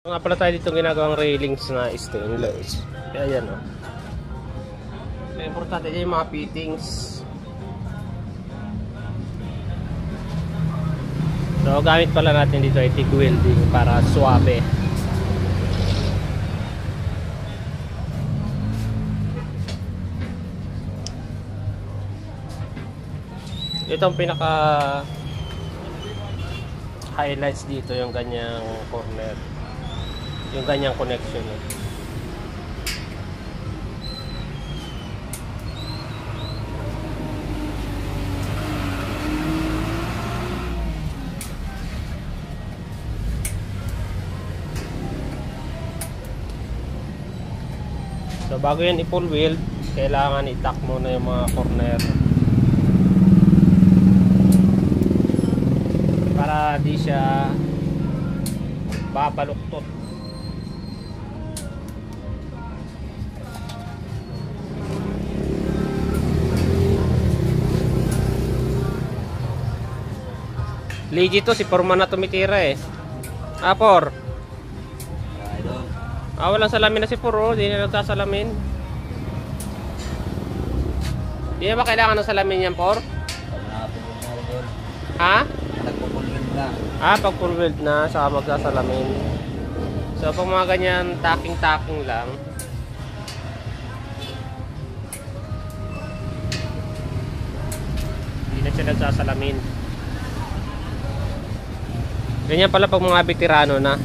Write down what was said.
Nga pala tayo dito ginagawang railings na stainless. Kaya yan o. Kaya importante dyan yung mga fittings. So gamit pala natin dito ay TIG welding para suwabe. Ito ang pinaka highlights dito, yung ganyang corner, yung ganyang connection. So bago yan i-full weld, kailangan i-tack muna yung mga corner para di siya papaluktot. Legit to, si Porma na tumitira eh. Por. Walang salamin na si Por, oh. Di na nagsasalamin. Di na ba kailangan ng salamin yan, Por? Ha? Pag full weld na, saka magsasalamin. So pag mga ganyan tacking lang, hindi na siya nagsasalamin. Ganyan pala pag mga veterano na.